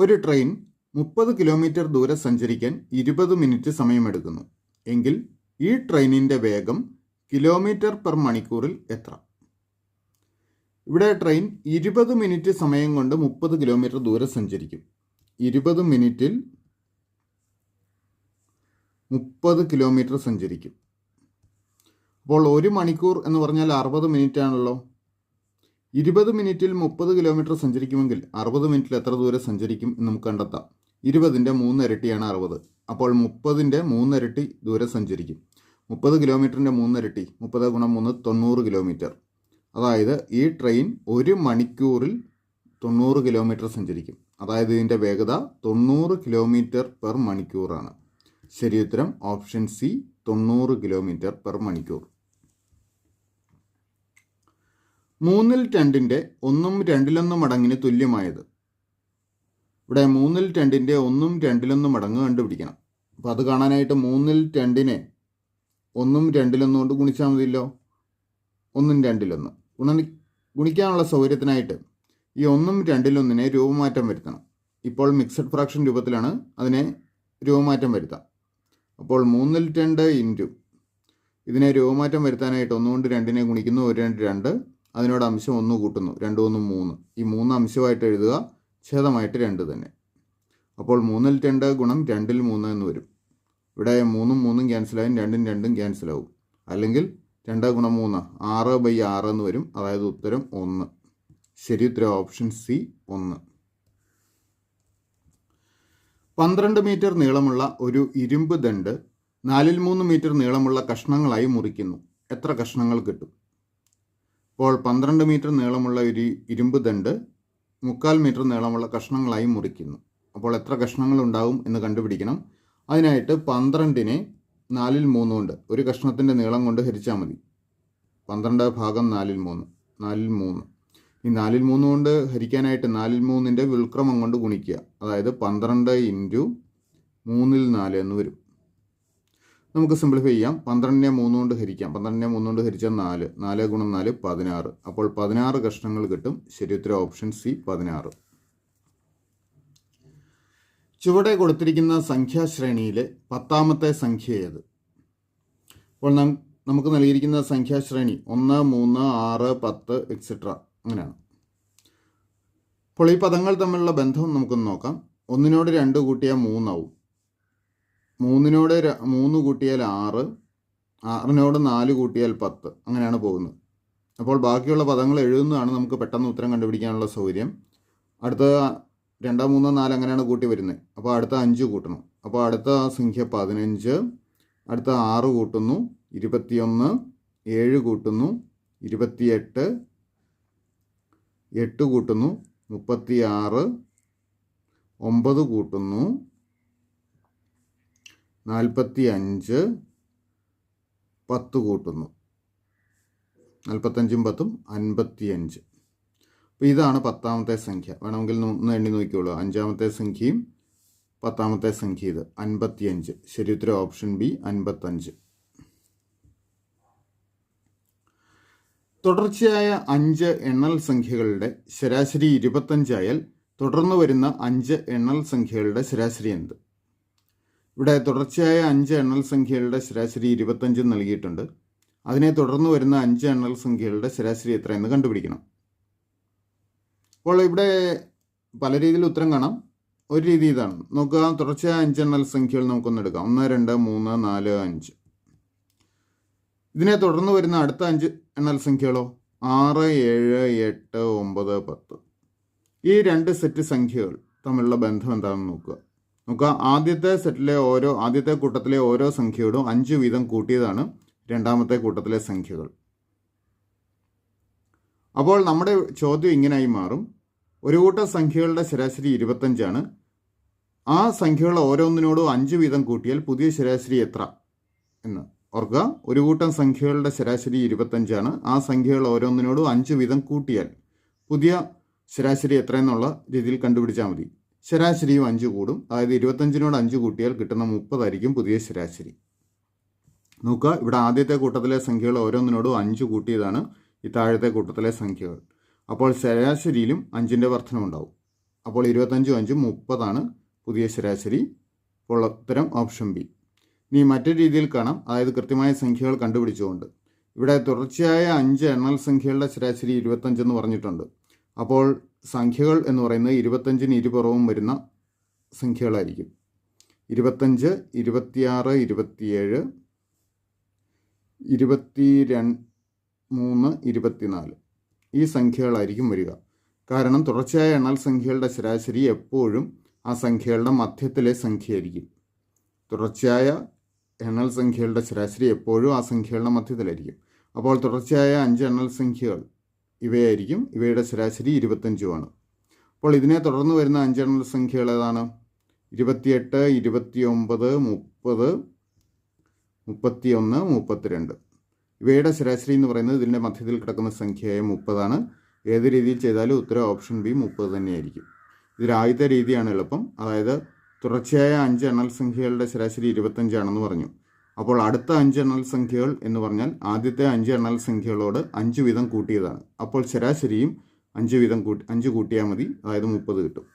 ഒരു train 30 kilometre ദൂരം സഞ്ചരിക്കാൻ 20 മിനിറ്റ് സമയമെടുക്കുന്നു എങ്കിൽ ഈ ട്രെയിനിൻ്റെ വേഗം കിലോമീറ്റർ പെർ മണിക്കൂറിൽ എത്ര? ഇവിടെ ട്രെയിൻ 20 മിനിറ്റ് സമയം കൊണ്ട് 30 കിലോമീറ്റർ ദൂരം സഞ്ചരിക്കും. 20 മിനിറ്റിൽ 30 കിലോമീറ്റർ സഞ്ചരിക്കും. അപ്പോൾ ഒരു മണിക്കൂർ എന്ന് പറഞ്ഞാൽ 60 മിനിറ്റ് ആണല്ലോ. 20 മിനിറ്റിൽ 30 കിലോമീറ്റർ സഞ്ചരിക്കുമെങ്കിൽ 60 മിനിറ്റിൽ എത്ര ദൂരം സഞ്ചരിക്കും എന്ന് നമുക്ക് കണ്ടെത്താം. 20ൻ്റെ 3 ഇരട്ടിയാണ് 60. അപ്പോൾ 30ൻ്റെ 3 ഇരട്ടി ദൂരം സഞ്ചരിക്കും. 30 കിലോമീറ്ററിൻ്റെ 3 ഇരട്ടി 30 ഗുണം 3 90 കിലോമീറ്റർ. അതായത് ഈ ട്രെയിൻ ഒരു മണിക്കൂറിൽ 90 കിലോമീറ്റർ സഞ്ചരിക്കും. അതായത് ഇതിൻ്റെ വേഗത 90 കിലോമീറ്റർ പെർ മണിക്കൂറാണ്. ശരി ഉത്തരം ഓപ്ഷൻ സി, 90 കിലോമീറ്റർ പെർ മണിക്കൂർ. 3/2 1/2 മടങ്ങിന് തുല്യമായത്. ഇവിടെ 3/2 1/2 മടങ്ങ് കണ്ടുപിടിക്കണം. അപ്പോൾ അത് കാണാനായിട്ട് 3/2 1/2 കൊണ്ട് ഗുണിച്ചാൽ മതിയല്ലോ. 1/2 ഗുണിക്കാനുള്ള സൗകര്യത്തിനായിട്ട് ഈ 1/2 രൂപമാറ്റം വരുത്തണം. ഇപ്പോൾ മിക്സഡ് ഫ്രാക്ഷൻ രൂപത്തിലാണ്, അതിനെ രൂപമാറ്റം വരുത്താം. അപ്പോൾ 3/2 ഇൻറ്റു ഇതിനെ രൂപമാറ്റം വരുത്താനായിട്ട് 1 കൊണ്ട് 2 ഗുണിക്കുന്നു, 1 2 2, അതിനോട് അംശം 1 കൂട്ടുന്നു, 2 1 3. ഈ 3 അംശമായിട്ട് എഴുതുക, ഛേദമായിട്ട് 2 തന്നെ. അപ്പോൾ 3/2 ഗുണം 2/3 എന്ന് വരും. ഇവിടെ 3 3 ക്യാൻസലായും 2 2 ക്യാൻസലാവും. അല്ലെങ്കിൽ 2 ഗുണം 3 6/6 എന്ന് വരും. അതായത് ഉത്തരം 1. ശരി ഉത്തരം ഓപ്ഷൻ സി, 1. 12 മീറ്റർ നീളമുള്ള ഒരു ഇരുമ്പ് ദണ്ട് 4/3 മീറ്റർ നീളമുള്ള കഷ്ണങ്ങളായി മുറിക്കുന്നു. എത്ര കഷ്ണങ്ങൾ കിട്ടും? അപ്പോൾ 12 മീറ്റർ നീളമുള്ള ഒരു ഇരുമ്പ് ദണ്ട് 3/4 മീറ്റർ നീളമുള്ള കഷ്ണങ്ങളായി മുറിക്കുന്നു. അപ്പോൾ എത്ര കഷ്ണങ്ങൾ ഉണ്ടാവും എന്ന് കണ്ടുപിടിക്കണം. അതിനായിട്ട് 12നെ 4/3 കൊണ്ട്, ഒരു കഷ്ണത്തിൻ്റെ നീളം കൊണ്ട് ഹരിച്ചാൽ മതി. 12 ഭാഗം 4/3, 4/3. ഈ 4/3 കൊണ്ട് ഹരിക്കാനായിട്ട് 4/3ൻ്റെ വിൽക്രമം കൊണ്ട് ഗുണിക്കുക. അതായത് 12 ഇൻറ്റു 3/4 എന്ന് വരും. നമുക്ക് സിംപ്ലിഫൈ ചെയ്യാം. 12നെ 3 കൊണ്ട് ഹരിക്കാം. 12നെ 3 കൊണ്ട് ഹരിച്ചാൽ 4, 4 ഗുണം 4 16. അപ്പോൾ 16 കഷ്ണങ്ങൾ കിട്ടും. ശരി ഉത്തരം ഓപ്ഷൻ സി, 16. ചുവടെ കൊടുത്തിരിക്കുന്ന സംഖ്യാശ്രേണിയിലെ 10ാമത്തെ സംഖ്യ ഏത്? അപ്പോൾ നമുക്ക് നൽകിയിരിക്കുന്ന സംഖ്യാശ്രേണി 1 3 6 10 എക്സെട്ര അങ്ങനെയാണ്. അപ്പോൾ ഈ പദങ്ങൾ തമ്മിലുള്ള ബന്ധം നമുക്കൊന്ന് നോക്കാം. 1നോട് 2 കൂട്ടിയാൽ 3 ആവും. 3നോട് 3 കൂട്ടിയാൽ 6, 6നോട് 4 കൂട്ടിയാൽ 10, അങ്ങനെയാണ് പോകുന്നത്. അപ്പോൾ ബാക്കിയുള്ള പദങ്ങൾ എഴുതുന്നതാണ് നമുക്ക് പെട്ടെന്ന് ഉത്തരം കണ്ടുപിടിക്കാനുള്ള സൗകര്യം. അടുത്ത 2 3 4 അങ്ങനെയാണ് കൂട്ടി വരുന്നത്. അപ്പോൾ അടുത്ത 5 കൂട്ടണം. അപ്പോൾ അടുത്ത സംഖ്യ 15, അടുത്ത 6 കൂട്ടുന്നു 21, 7 കൂട്ടുന്നു 28, 8 കൂട്ടുന്നു 36, 9 കൂട്ടുന്നു 45, 10 കൂട്ടുന്നു 45ഉം 10ഉം 55. അപ്പോൾ ഇതാണ് 10ാമത്തെ സംഖ്യ. വേണമെങ്കിൽ ഒന്ന് എണ്ണി നോക്കിക്കോളൂ. 5ാമത്തെ സംഖ്യയും 10ാമത്തെ സംഖ്യ ഇത് 55. ശരി ഉത്തരം ഓപ്ഷൻ ബി, 55. തുടർച്ചയായ 5 എണ്ണൽ സംഖ്യകളുടെ ശരാശരി 25 ആയാൽ തുടർന്ന് വരുന്ന 5 എണ്ണൽ സംഖ്യകളുടെ ശരാശരി എന്ത്? ഇവിടെ തുടർച്ചയായ 5 എണ്ണൽ സംഖ്യകളുടെ ശരാശരി 25 നൽകിയിട്ടുണ്ട്. അതിനെ തുടർന്ന് വരുന്ന 5 എണ്ണൽ സംഖ്യകളുടെ ശരാശരി എത്രയെന്ന് കണ്ടുപിടിക്കണം. അപ്പോൾ ഇവിടെ പല രീതിയിൽ ഉത്തരം കാണാം. ഒരു രീതി ഇതാണ്. നോക്കുക, തുടർച്ചയായ 5 എണ്ണൽ സംഖ്യകൾ നമുക്കൊന്ന് എടുക്കാം. 1 2 3 4 5. ഇതിനെ തുടർന്ന് വരുന്ന അടുത്ത 5 എണ്ണൽ സംഖ്യകളോ 6 7 8 9 10. ഈ 2 സെറ്റ് സംഖ്യകൾ തമ്മിലുള്ള ബന്ധം എന്താണെന്ന് നോക്കുക. ആദ്യത്തെ കൂട്ടത്തിലെ ഓരോ സംഖ്യയോടും 5 വീതം കൂട്ടിയതാണ് രണ്ടാമത്തെ കൂട്ടത്തിലെ സംഖ്യകൾ. അപ്പോൾ നമ്മുടെ ചോദ്യം ഇങ്ങനെയായി മാറും. ഒരു കൂട്ടം സംഖ്യകളുടെ ശരാശരി 25ആണ്. ആ സംഖ്യകൾ ഓരോന്നിനോടും 5 വീതം കൂട്ടിയാൽ പുതിയ ശരാശരി എത്ര എന്ന് ഓർക്കുക. ഒരു കൂട്ടം സംഖ്യകളുടെ ശരാശരി 25ആണ്. ആ സംഖ്യകൾ ഓരോന്നിനോടും 5 വീതം കൂട്ടിയാൽ പുതിയ ശരാശരി എത്രയെന്നുള്ള രീതിയിൽ കണ്ടുപിടിച്ചാൽ മതി. ശരാശരിയും 5 കൂടും. അതായത് 25നോട് 5 കൂട്ടിയാൽ കിട്ടുന്ന 30 ആയിരിക്കും പുതിയ ശരാശരി. നോക്കുക, ഇവിടെ ആദ്യത്തെ കൂട്ടത്തിലെ സംഖ്യകൾ ഓരോന്നിനോടും 5 കൂട്ടിയതാണ് ഈ താഴത്തെ കൂട്ടത്തിലെ സംഖ്യകൾ. അപ്പോൾ ശരാശരിയിലും 5ൻ്റെ വർധനമുണ്ടാവും. അപ്പോൾ 25 5 30 പുതിയ ശരാശരി. അപ്പോൾ ഉത്തരം ഓപ്ഷൻ ബി. ഇനി മറ്റൊരു രീതിയിൽ കാണാം, അതായത് കൃത്യമായ സംഖ്യകൾ കണ്ടുപിടിച്ചുകൊണ്ട്. ഇവിടെ തുടർച്ചയായ 5 എണ്ണൽ സംഖ്യകളുടെ ശരാശരി 25 എന്ന് പറഞ്ഞിട്ടുണ്ട്. അപ്പോൾ സംഖ്യകൾ എന്ന് പറയുന്നത് 25-ന് ഇരുപുറവും വരുന്ന സംഖ്യകളായിരിക്കും. 25, 26, 27, 23, 24 ഈ സംഖ്യകളായിരിക്കും വരിക. കാരണം തുടർച്ചയായ എണ്ണൽ സംഖ്യകളുടെ ശരാശരി എപ്പോഴും ആ സംഖ്യകളുടെ മധ്യത്തിലെ സംഖ്യയായിരിക്കും. തുടർച്ചയായ എണ്ണൽ സംഖ്യകളുടെ ശരാശരി എപ്പോഴും ആ സംഖ്യകളുടെ മധ്യത്തിലായിരിക്കും. അപ്പോൾ തുടർച്ചയായ 5 എണ്ണൽ സംഖ്യകൾ ഇവയായിരിക്കും. ഇവയുടെ ശരാശരി 25 അപ്പോൾ ഇതിനെ തുടർന്ന് വരുന്ന 5 എണ്ണൽ സംഖ്യകൾ ഏതാണ്? 28, 29, 30, 31, 32. ഇവയുടെ ശരാശരി എന്ന് പറയുന്നത് ഇതിൻ്റെ മധ്യത്തിൽ കിടക്കുന്ന സംഖ്യയായ 30. ഏത് രീതിയിൽ ചെയ്താലും ഉത്തരം ഓപ്ഷൻ ബി 30 തന്നെയായിരിക്കും. ഇതിൽ ആദ്യത്തെ രീതിയാണ് എളുപ്പം. അതായത് തുടർച്ചയായ 5 എണ്ണൽ സംഖ്യകളുടെ ശരാശരി 25 പറഞ്ഞു. അപ്പോൾ അടുത്ത 5 എണ്ണൽ സംഖ്യകൾ എന്ന് പറഞ്ഞാൽ ആദ്യത്തെ 5 എണ്ണൽ സംഖ്യകളോട് 5 വീതം കൂട്ടിയതാണ്. അപ്പോൾ ശരാശരിയും 5 കൂട്ടിയാൽ മതി, അതായത് 30 കിട്ടും.